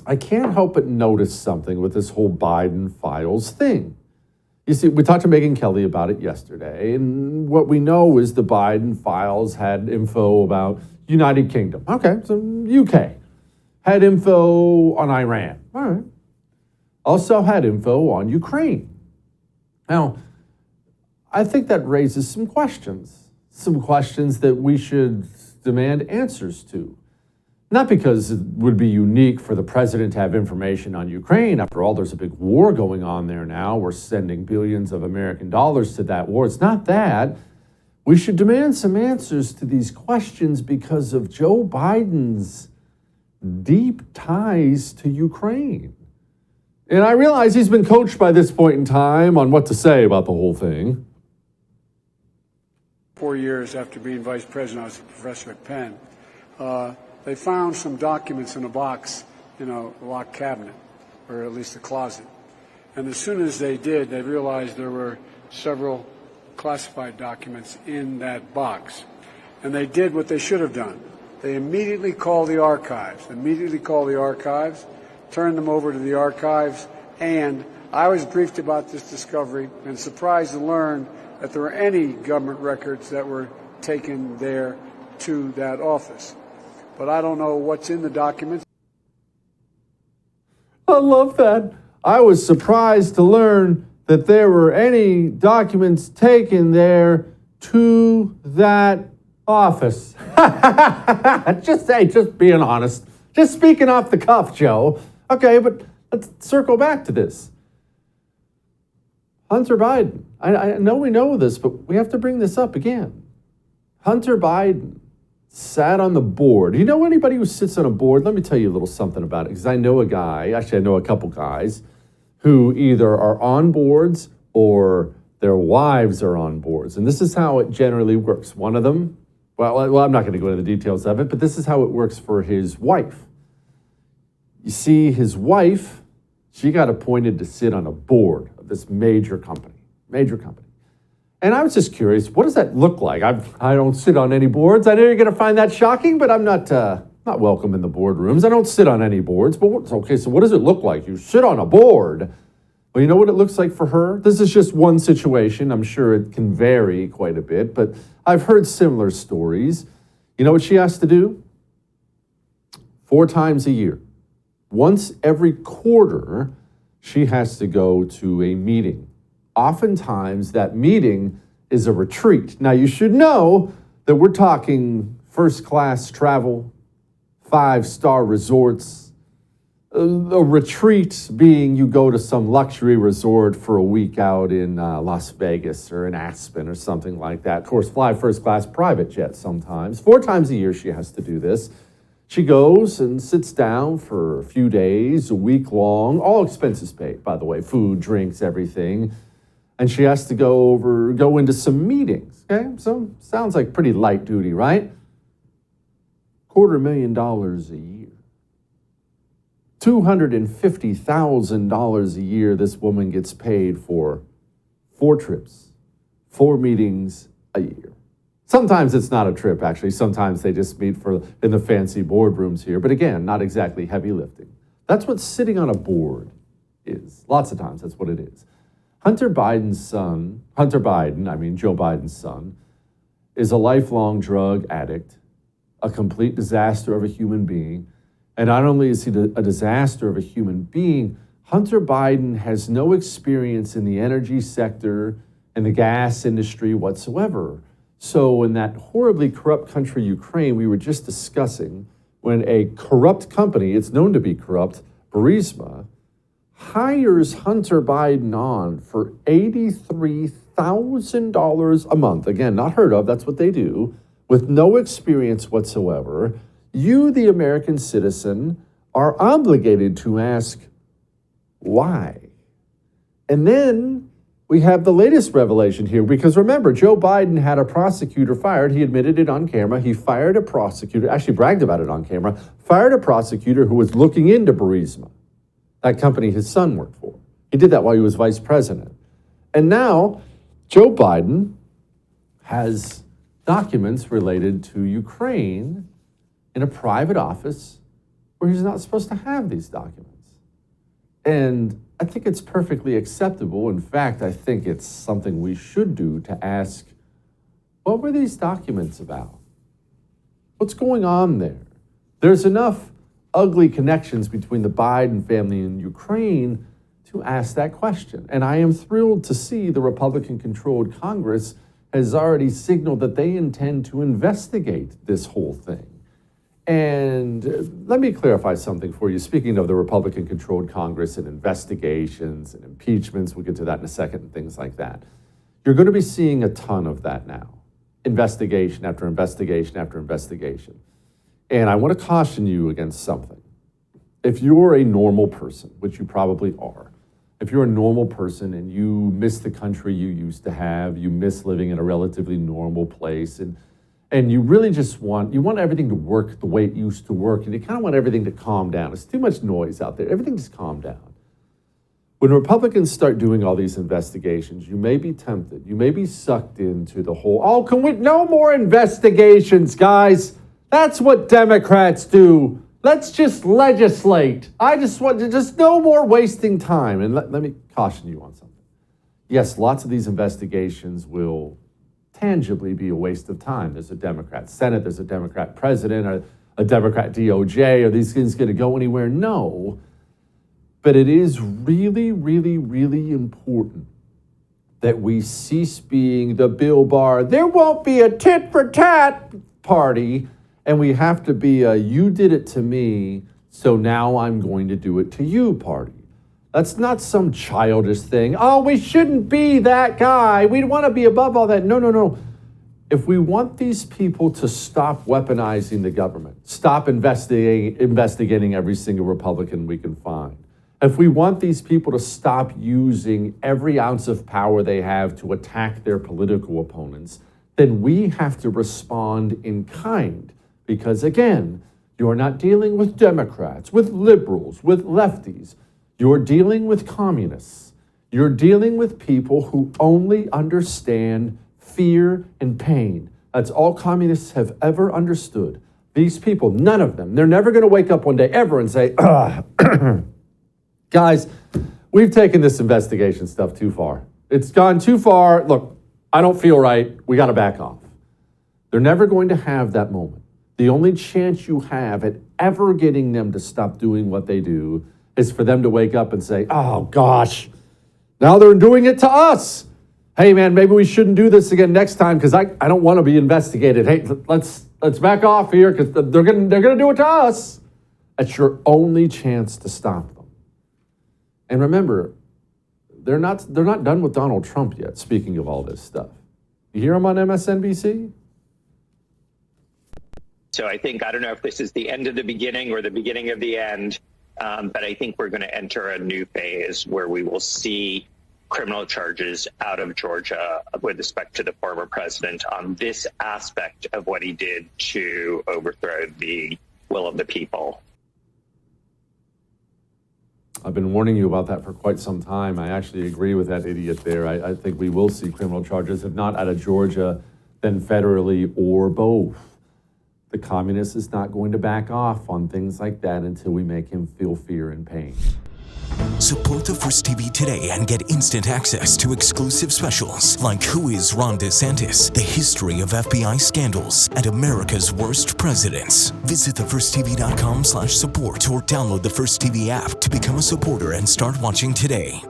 I can't help but notice something with this whole Biden files thing. You see, we talked to Megyn Kelly about it yesterday, and what we know is the Biden files had info about United Kingdom. Okay, so UK. Had info on Iran. All right. Also had info on Ukraine. Now, I think that raises some questions that we should demand answers to. Not because it would be unique for the president to have information on Ukraine. After all, there's a big war going on there now. We're sending billions of American dollars to that war. It's not that. We should demand some answers to these questions because of Joe Biden's deep ties to Ukraine. And I realize he's been coached by this point in time on what to say about the whole thing. 4 years after being vice president, I was a professor at Penn. They found some documents in a box in a locked cabinet, or at least a closet. And as soon as they did, they realized there were several classified documents in that box. And they did what they should have done. They immediately called the archives, turned them over to the archives, and I was briefed about this discovery and surprised to learn that there were any government records that were taken there to that office. But I don't know what's in the documents. I love that. I was surprised to learn that there were any documents taken there to that office. just being honest. Just speaking off the cuff, Joe. Okay, but let's circle back to this. Hunter Biden. I know we know this, but we have to bring this up again. Hunter Biden sat on the board. You know anybody who sits on a board? Let me tell you a little something about it, because I know a guy, actually I know a couple guys, who either are on boards or their wives are on boards. And this is how it generally works. One of them, well, I'm not going to go into the details of it, but this is how it works for his wife. You see, his wife, she got appointed to sit on a board of this major company. And I was just curious, what does that look like? I don't sit on any boards. I know you're going to find that shocking, but I'm not welcome in the boardrooms. I don't sit on any boards. But okay, so what does it look like? You sit on a board. Well, you know what it looks like for her? This is just one situation. I'm sure it can vary quite a bit, but I've heard similar stories. You know what she has to do? 4 times a year. Once every quarter, she has to go to a meeting. Oftentimes, that meeting is a retreat. Now, you should know that we're talking first-class travel, 5-star resorts. A retreat being you go to some luxury resort for a week out in Las Vegas or in Aspen or something like that. Of course, fly first-class private jet sometimes. 4 times a year she has to do this. She goes and sits down for a few days, a week long, all expenses paid, by the way, food, drinks, everything. And she has to go into some meetings, okay? So sounds like pretty light duty, right? $250,000 a year. $250,000 a year this woman gets paid for 4 trips, 4 meetings a year. Sometimes it's not a trip, actually. Sometimes they just meet in the fancy boardrooms here. But again, not exactly heavy lifting. That's what sitting on a board is. Lots of times, that's what it is. Joe Biden's son, is a lifelong drug addict, a complete disaster of a human being. And not only is he a disaster of a human being, Hunter Biden has no experience in the energy sector and the gas industry whatsoever. So in that horribly corrupt country, Ukraine, we were just discussing, when a corrupt company, it's known to be corrupt, Burisma, hires Hunter Biden on for $83,000 a month. Again, not heard of, that's what they do, with no experience whatsoever. You, the American citizen, are obligated to ask, why? And then we have the latest revelation here, because remember, Joe Biden had a prosecutor fired. He admitted it on camera. He fired a prosecutor, actually bragged about it on camera, fired a prosecutor who was looking into Burisma, that company his son worked for. He did that while he was vice president. And now Joe Biden has documents related to Ukraine in a private office where he's not supposed to have these documents. And I think it's perfectly acceptable. In fact, I think it's something we should do to ask, what were these documents about? What's going on there? There's enough ugly connections between the Biden family and Ukraine to ask that question. And I am thrilled to see the Republican-controlled Congress has already signaled that they intend to investigate this whole thing. And let me clarify something for you. Speaking of the Republican-controlled Congress and investigations and impeachments, we'll get to that in a second and things like that. You're going to be seeing a ton of that now. Investigation after investigation after investigation. And I want to caution you against something. If you're a normal person, which you probably are, if you're a normal person and you miss the country you used to have, you miss living in a relatively normal place, and you really just want everything to work the way it used to work, and you kind of want everything to calm down. It's too much noise out there. Everything just calm down. When Republicans start doing all these investigations, you may be tempted. You may be sucked into the whole, no more investigations, guys. That's what Democrats do. Let's just legislate. I just want no more wasting time. And let me caution you on something. Yes, lots of these investigations will tangibly be a waste of time. There's a Democrat Senate, there's a Democrat president, or a Democrat DOJ. Are these things going to go anywhere? No. But it is really, really, really important that we cease being the Bill Barr, there won't be a tit for tat party, and we have to be a you did it to me, so now I'm going to do it to you party. That's not some childish thing. Oh, we shouldn't be that guy. We want to be above all that. No. If we want these people to stop weaponizing the government, stop investigating every single Republican we can find, if we want these people to stop using every ounce of power they have to attack their political opponents, then we have to respond in kind. Because again, you're not dealing with Democrats, with liberals, with lefties. You're dealing with communists. You're dealing with people who only understand fear and pain. That's all communists have ever understood. These people, none of them, they're never going to wake up one day ever and say, guys, we've taken this investigation stuff too far. It's gone too far. Look, I don't feel right. We got to back off. They're never going to have that moment. The only chance you have at ever getting them to stop doing what they do is for them to wake up and say, oh gosh, now they're doing it to us. Hey man, maybe we shouldn't do this again next time because I don't want to be investigated. Hey, let's back off here because they're gonna do it to us. That's your only chance to stop them. And remember, they're not done with Donald Trump yet, speaking of all this stuff. You hear him on MSNBC? So I don't know if this is the end of the beginning or the beginning of the end, but I think we're going to enter a new phase where we will see criminal charges out of Georgia with respect to the former president on this aspect of what he did to overthrow the will of the people. I've been warning you about that for quite some time. I actually agree with that idiot there. I think we will see criminal charges, if not out of Georgia, then federally or both. The communist is not going to back off on things like that until we make him feel fear and pain. Support the First TV today and get instant access to exclusive specials like Who is Ron DeSantis, the history of FBI scandals, and America's worst presidents. Visit thefirsttv.com/support or download the First TV app to become a supporter and start watching today.